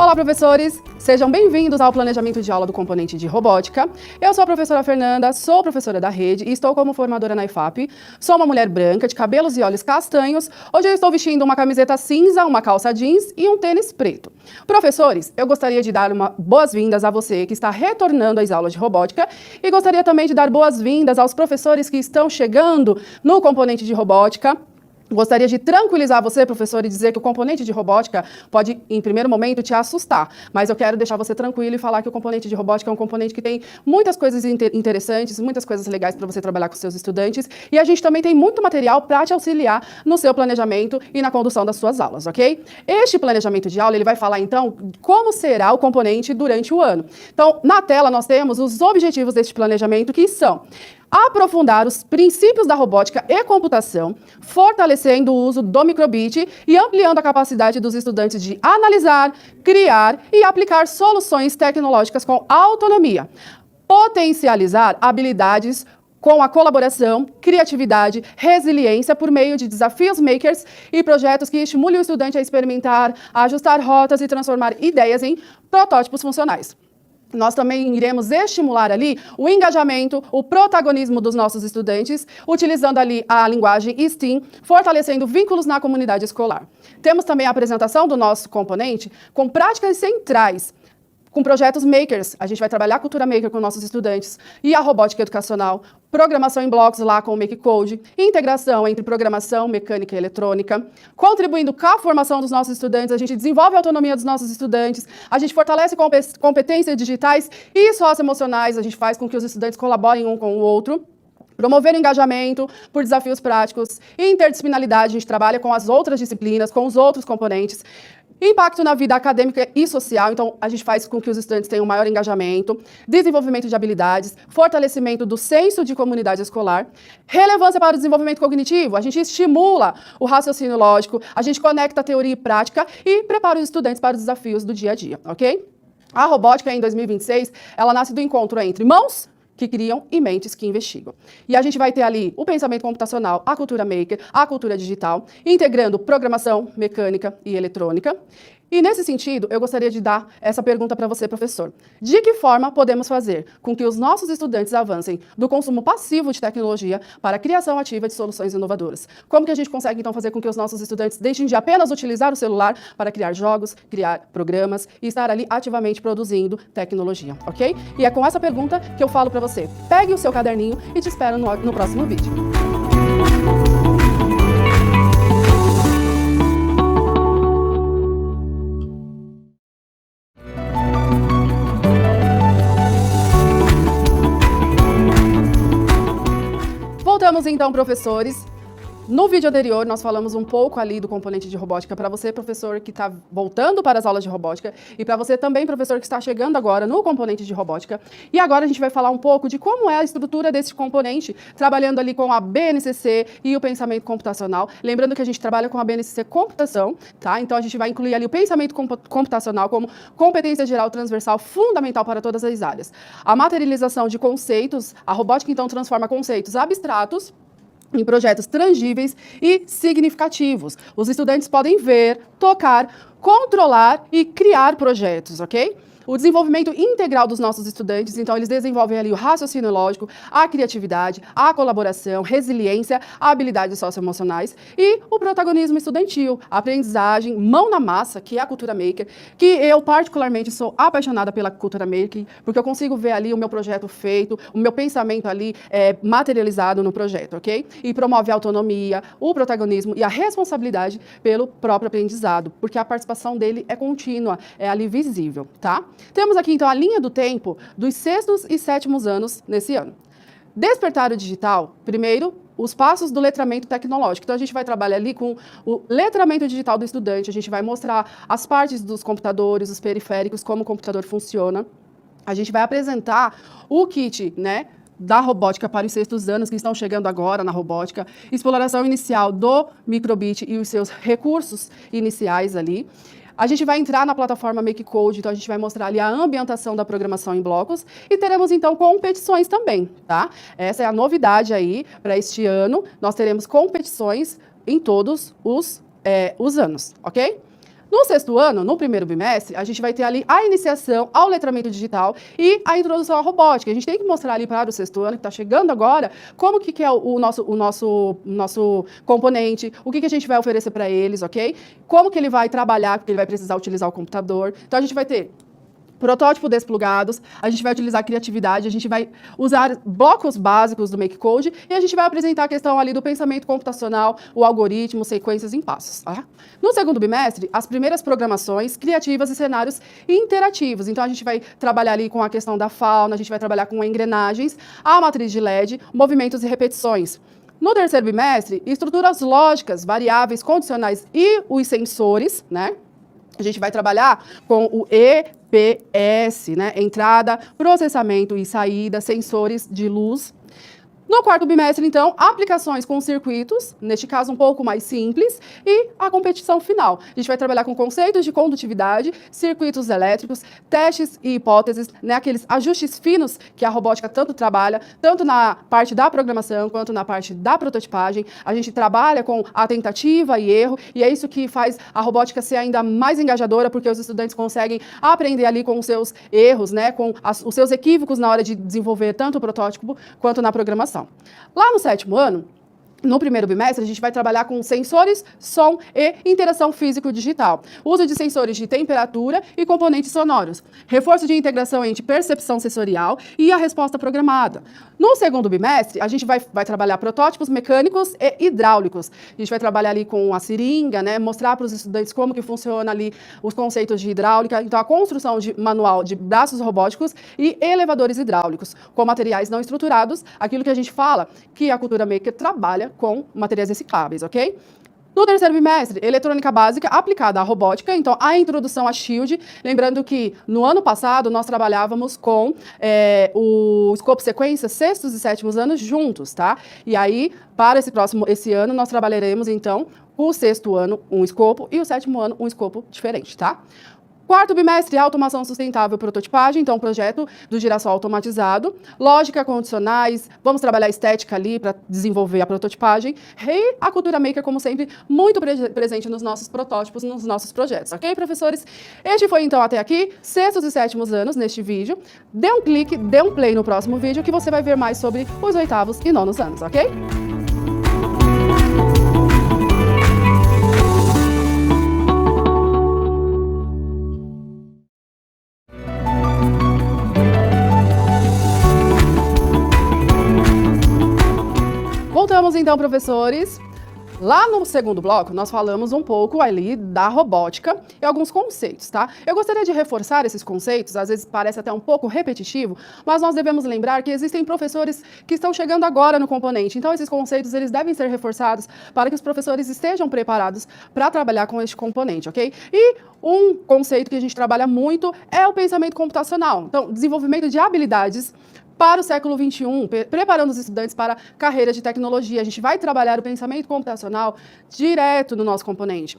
Olá, professores! Sejam bem-vindos ao planejamento de aula do componente de robótica. Eu sou a professora Fernanda, sou professora da rede e estou como formadora na IFAP. Sou uma mulher branca, de cabelos e olhos castanhos. Hoje eu estou vestindo uma camiseta cinza, uma calça jeans e um tênis preto. Professores, eu gostaria de dar boas-vindas a você que está retornando às aulas de robótica e gostaria também de dar boas-vindas aos professores que estão chegando no componente de robótica. Gostaria de tranquilizar você, professor, e dizer que o componente de robótica pode, em primeiro momento, te assustar. Mas eu quero deixar você tranquilo e falar que o componente de robótica é um componente que tem muitas coisas interessantes, muitas coisas legais para você trabalhar com seus estudantes. E a gente também tem muito material para te auxiliar no seu planejamento e na condução das suas aulas, ok? Este planejamento de aula, ele vai falar, então, como será o componente durante o ano. Então, na tela, nós temos os objetivos deste planejamento, que são aprofundar os princípios da robótica e computação, fortalecendo o uso do microbit e ampliando a capacidade dos estudantes de analisar, criar e aplicar soluções tecnológicas com autonomia, potencializar habilidades com a colaboração, criatividade, resiliência por meio de desafios makers e projetos que estimulem o estudante a experimentar, a ajustar rotas e transformar ideias em protótipos funcionais. Nós também iremos estimular ali o engajamento, o protagonismo dos nossos estudantes, utilizando ali a linguagem STEAM, fortalecendo vínculos na comunidade escolar. Temos também a apresentação do nosso componente com práticas centrais, com projetos makers. A gente vai trabalhar a cultura maker com nossos estudantes e a robótica educacional, programação em blocos lá com o Make Code, integração entre programação, mecânica e eletrônica, contribuindo com a formação dos nossos estudantes, a gente desenvolve a autonomia dos nossos estudantes, a gente fortalece competências digitais e socioemocionais, a gente faz com que os estudantes colaborem um com o outro. Promover o engajamento por desafios práticos e interdisciplinaridade, a gente trabalha com as outras disciplinas, com os outros componentes. Impacto na vida acadêmica e social, então a gente faz com que os estudantes tenham maior engajamento, desenvolvimento de habilidades, fortalecimento do senso de comunidade escolar, relevância para o desenvolvimento cognitivo, a gente estimula o raciocínio lógico, a gente conecta a teoria e prática e prepara os estudantes para os desafios do dia a dia, ok? A robótica em 2026, ela nasce do encontro entre mãos que criam e mentes que investigam. E a gente vai ter ali o pensamento computacional, a cultura maker, a cultura digital, integrando programação, mecânica e eletrônica. E nesse sentido, eu gostaria de dar essa pergunta para você, professor. De que forma podemos fazer com que os nossos estudantes avancem do consumo passivo de tecnologia para a criação ativa de soluções inovadoras? Como que a gente consegue, então, fazer com que os nossos estudantes deixem de apenas utilizar o celular para criar jogos, criar programas e estar ali ativamente produzindo tecnologia, ok? E é com essa pergunta que eu falo para você. Pegue o seu caderninho e te espero no próximo vídeo. Voltamos então, professores. No vídeo anterior, nós falamos um pouco ali do componente de robótica para você, professor, que está voltando para as aulas de robótica, e para você também, professor, que está chegando agora no componente de robótica. E agora a gente vai falar um pouco de como é a estrutura desse componente, trabalhando ali com a BNCC e o pensamento computacional. Lembrando que a gente trabalha com a BNCC computação, tá? Então a gente vai incluir ali o pensamento computacional como competência geral transversal fundamental para todas as áreas. A materialização de conceitos, a robótica então transforma conceitos abstratos em projetos tangíveis e significativos. Os estudantes podem ver, tocar, controlar e criar projetos, ok? O desenvolvimento integral dos nossos estudantes, então eles desenvolvem ali o raciocínio lógico, a criatividade, a colaboração, resiliência, habilidades socioemocionais e o protagonismo estudantil, a aprendizagem, mão na massa, que é a cultura maker, que eu particularmente sou apaixonada pela cultura maker, porque eu consigo ver ali o meu projeto feito, o meu pensamento ali materializado no projeto, ok? E promove a autonomia, o protagonismo e a responsabilidade pelo próprio aprendizado, porque a participação dele é contínua, é ali visível, tá? Temos aqui, então, a linha do tempo dos 6º e 7º anos nesse ano. Despertar o digital, primeiro, os passos do letramento tecnológico. Então, a gente vai trabalhar ali com o letramento digital do estudante, a gente vai mostrar as partes dos computadores, os periféricos, como o computador funciona. A gente vai apresentar o kit, né, da robótica para os 6º anos que estão chegando agora na robótica, exploração inicial do microbit e os seus recursos iniciais ali. A gente vai entrar na plataforma Make Code, então a gente vai mostrar ali a ambientação da programação em blocos e teremos então competições também, tá? Essa é a novidade aí para este ano, nós teremos competições em todos os anos, ok? No sexto ano, no primeiro bimestre, a gente vai ter ali a iniciação ao letramento digital e a introdução à robótica. A gente tem que mostrar ali para o sexto ano, que está chegando agora, como que é o nosso componente, o que a gente vai oferecer para eles, ok? Como que ele vai trabalhar, porque ele vai precisar utilizar o computador. Então, a gente vai ter protótipo desplugados, a gente vai utilizar criatividade, a gente vai usar blocos básicos do MakeCode e a gente vai apresentar a questão ali do pensamento computacional, o algoritmo, sequências em passos. Tá? No segundo bimestre, as primeiras programações criativas e cenários interativos. Então, a gente vai trabalhar ali com a questão da fauna, a gente vai trabalhar com engrenagens, a matriz de LED, movimentos e repetições. No terceiro bimestre, estruturas lógicas, variáveis, condicionais e os sensores, né? A gente vai trabalhar com o EPS, né? Entrada, processamento e saída, sensores de luz. No quarto bimestre, então, aplicações com circuitos, neste caso um pouco mais simples, e a competição final. A gente vai trabalhar com conceitos de condutividade, circuitos elétricos, testes e hipóteses, né, aqueles ajustes finos que a robótica tanto trabalha, tanto na parte da programação quanto na parte da prototipagem. A gente trabalha com a tentativa e erro, e é isso que faz a robótica ser ainda mais engajadora, porque os estudantes conseguem aprender ali com os seus erros, né, com os seus equívocos na hora de desenvolver tanto o protótipo quanto na programação. Lá no sétimo ano, no primeiro bimestre, a gente vai trabalhar com sensores, som e interação físico-digital. Uso de sensores de temperatura e componentes sonoros. Reforço de integração entre percepção sensorial e a resposta programada. No segundo bimestre, a gente vai trabalhar protótipos mecânicos e hidráulicos. A gente vai trabalhar ali com a seringa, né, mostrar para os estudantes como que funciona ali os conceitos de hidráulica, então a construção de manual de braços robóticos e elevadores hidráulicos, com materiais não estruturados, aquilo que a gente fala que a cultura maker trabalha com materiais recicláveis, ok? No terceiro bimestre, eletrônica básica aplicada à robótica, então a introdução à Shield, lembrando que no ano passado nós trabalhávamos com o escopo sequência sextos e sétimos anos juntos, tá? E aí, para esse ano, nós trabalharemos então o sexto ano um escopo e o sétimo ano um escopo diferente, tá? Quarto bimestre, automação sustentável e prototipagem, então projeto do girassol automatizado, lógica condicionais, vamos trabalhar estética ali para desenvolver a prototipagem e a cultura maker, como sempre, muito presente nos nossos protótipos, nos nossos projetos, ok, professores? Este foi então até aqui, sextos e sétimos anos neste vídeo. Dê um clique, dê um play no próximo vídeo que você vai ver mais sobre os oitavos e nonos anos, ok? Voltamos então, professores. Lá no segundo bloco, nós falamos um pouco ali da robótica e alguns conceitos, tá? Eu gostaria de reforçar esses conceitos, às vezes parece até um pouco repetitivo, mas nós devemos lembrar que existem professores que estão chegando agora no componente, então esses conceitos eles devem ser reforçados para que os professores estejam preparados para trabalhar com este componente, ok? E um conceito que a gente trabalha muito é o pensamento computacional, então desenvolvimento de habilidades para o século XXI, preparando os estudantes para carreiras de tecnologia. A gente vai trabalhar o pensamento computacional direto no nosso componente.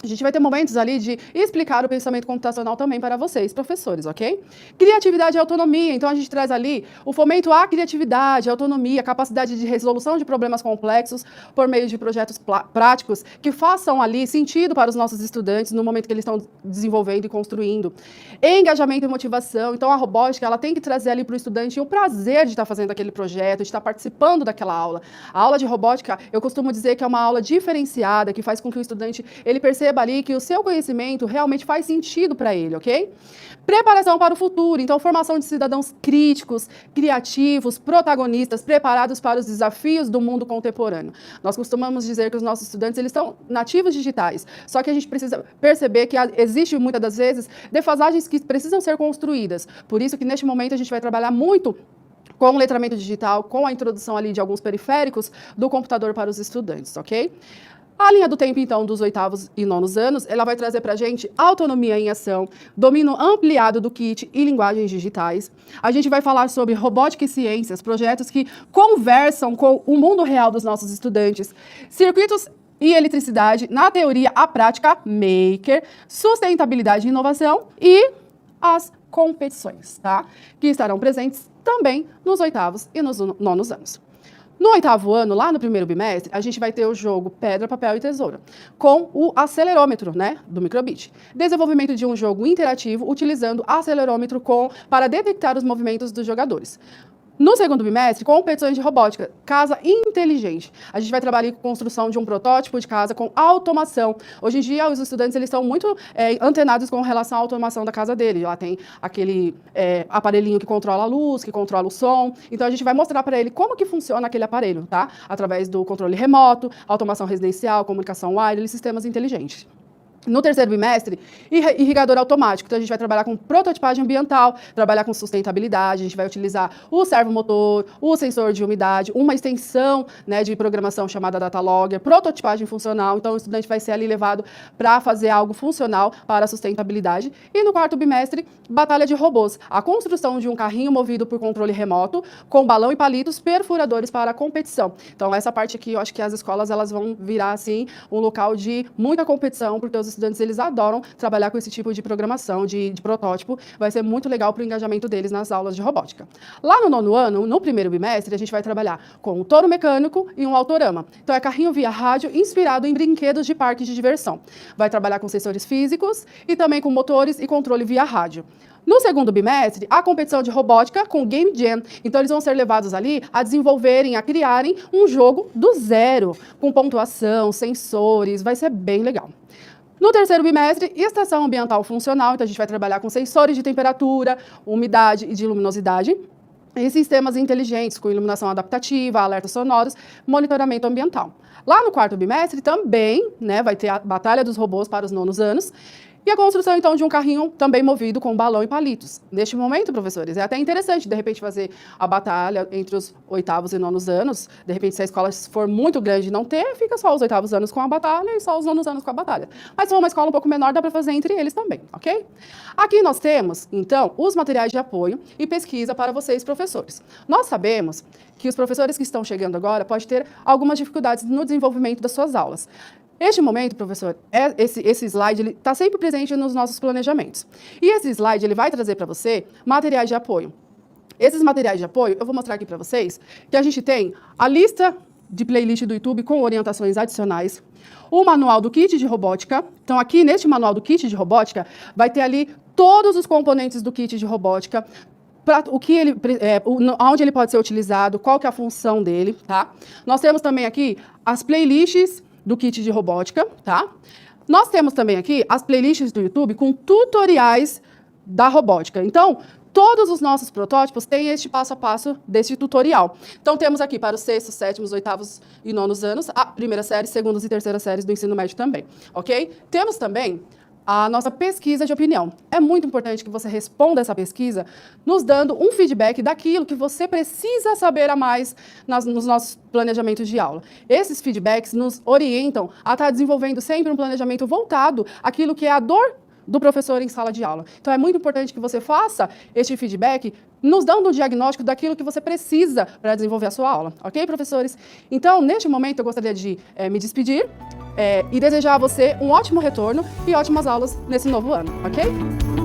A gente vai ter momentos ali de explicar o pensamento computacional também para vocês, professores, ok? Criatividade e autonomia. Então, a gente traz ali o fomento à criatividade, autonomia, capacidade de resolução de problemas complexos por meio de projetos práticos que façam ali sentido para os nossos estudantes no momento que eles estão desenvolvendo e construindo. Engajamento e motivação. Então, a robótica, ela tem que trazer ali para o estudante o prazer de estar fazendo aquele projeto, de estar participando daquela aula. A aula de robótica, eu costumo dizer que é uma aula diferenciada, que faz com que o estudante, ele perceba ali que o seu conhecimento realmente faz sentido para ele, ok? Preparação para o futuro, então formação de cidadãos críticos, criativos, protagonistas, preparados para os desafios do mundo contemporâneo. Nós costumamos dizer que os nossos estudantes, eles são nativos digitais, só que a gente precisa perceber que existe muitas das vezes defasagens que precisam ser construídas. Por isso que neste momento a gente vai trabalhar muito com o letramento digital, com a introdução ali de alguns periféricos do computador para os estudantes, ok? A linha do tempo, então, dos oitavos e nonos anos, ela vai trazer para a gente autonomia em ação, domínio ampliado do kit e linguagens digitais. A gente vai falar sobre robótica e ciências, projetos que conversam com o mundo real dos nossos estudantes, circuitos e eletricidade, na teoria, a prática, maker, sustentabilidade e inovação e as competições, tá? Que estarão presentes também nos oitavos e nos nonos anos. No 8º ano, lá no primeiro bimestre, a gente vai ter o jogo Pedra, Papel e Tesoura, com o acelerômetro, né, do Microbit. Desenvolvimento de um jogo interativo utilizando acelerômetro para detectar os movimentos dos jogadores. No segundo bimestre, competições de robótica, casa inteligente. A gente vai trabalhar com a construção de um protótipo de casa com automação. Hoje em dia, os estudantes eles estão muito antenados com relação à automação da casa dele. Lá tem aquele aparelhinho que controla a luz, que controla o som. Então, a gente vai mostrar para ele como que funciona aquele aparelho, tá? Através do controle remoto, automação residencial, comunicação wireless, sistemas inteligentes. No terceiro bimestre, irrigador automático. Então, a gente vai trabalhar com prototipagem ambiental, trabalhar com sustentabilidade, a gente vai utilizar o servomotor, o sensor de umidade, uma extensão, né, de programação chamada Datalogger, prototipagem funcional. Então, o estudante vai ser ali levado para fazer algo funcional para a sustentabilidade. E no quarto bimestre, batalha de robôs. A construção de um carrinho movido por controle remoto, com balão e palitos perfuradores para a competição. Então, essa parte aqui, eu acho que as escolas elas vão virar, assim, um local de muita competição, porque os estudantes eles adoram trabalhar com esse tipo de programação, de protótipo. Vai ser muito legal para o engajamento deles nas aulas de robótica. Lá no 9º ano, no primeiro bimestre, a gente vai trabalhar com um touro mecânico e um autorama. Então, é carrinho via rádio inspirado em brinquedos de parque de diversão. Vai trabalhar com sensores físicos e também com motores e controle via rádio. No segundo bimestre, a competição de robótica com Game Jam. Então, eles vão ser levados ali a desenvolverem, a criarem um jogo do zero, com pontuação, sensores, vai ser bem legal. No terceiro bimestre, estação ambiental funcional, então a gente vai trabalhar com sensores de temperatura, umidade e de luminosidade, e sistemas inteligentes com iluminação adaptativa, alertas sonoros, monitoramento ambiental. Lá no quarto bimestre também, né, vai ter a batalha dos robôs para os 9º anos, e a construção, então, de um carrinho também movido com balão e palitos. Neste momento, professores, é até interessante, de repente, fazer a batalha entre os 8º e 9º anos. De repente, se a escola for muito grande e não ter, fica só os 8º anos com a batalha e só os 9º anos com a batalha. Mas se for uma escola um pouco menor, dá para fazer entre eles também, ok? Aqui nós temos, então, os materiais de apoio e pesquisa para vocês, professores. Nós sabemos que os professores que estão chegando agora podem ter algumas dificuldades no desenvolvimento das suas aulas. Este momento, professor, esse slide ele está sempre presente nos nossos planejamentos. E esse slide ele vai trazer para você materiais de apoio. Esses materiais de apoio, eu vou mostrar aqui para vocês, que a gente tem a lista de playlist do YouTube com orientações adicionais, o manual do kit de robótica. Então, aqui neste manual do kit de robótica, vai ter ali todos os componentes do kit de robótica, onde ele pode ser utilizado, qual que é a função dele, tá? Nós temos também aqui as playlists do kit de robótica, tá? Nós temos também aqui as playlists do YouTube com tutoriais da robótica. Então, todos os nossos protótipos têm este passo a passo deste tutorial. Então, temos aqui para os 6º, 7º, 8º e 9º anos, a primeira série, 2ª e 3ª séries do ensino médio também, ok? Temos também a nossa pesquisa de opinião. É muito importante que você responda essa pesquisa nos dando um feedback daquilo que você precisa saber a mais nos nossos planejamentos de aula. Esses feedbacks nos orientam a estar desenvolvendo sempre um planejamento voltado àquilo que é a dor do professor em sala de aula. Então, é muito importante que você faça este feedback nos dando um diagnóstico daquilo que você precisa para desenvolver a sua aula. Ok, professores? Então, neste momento, eu gostaria de me despedir e desejar a você um ótimo retorno e ótimas aulas nesse novo ano, ok?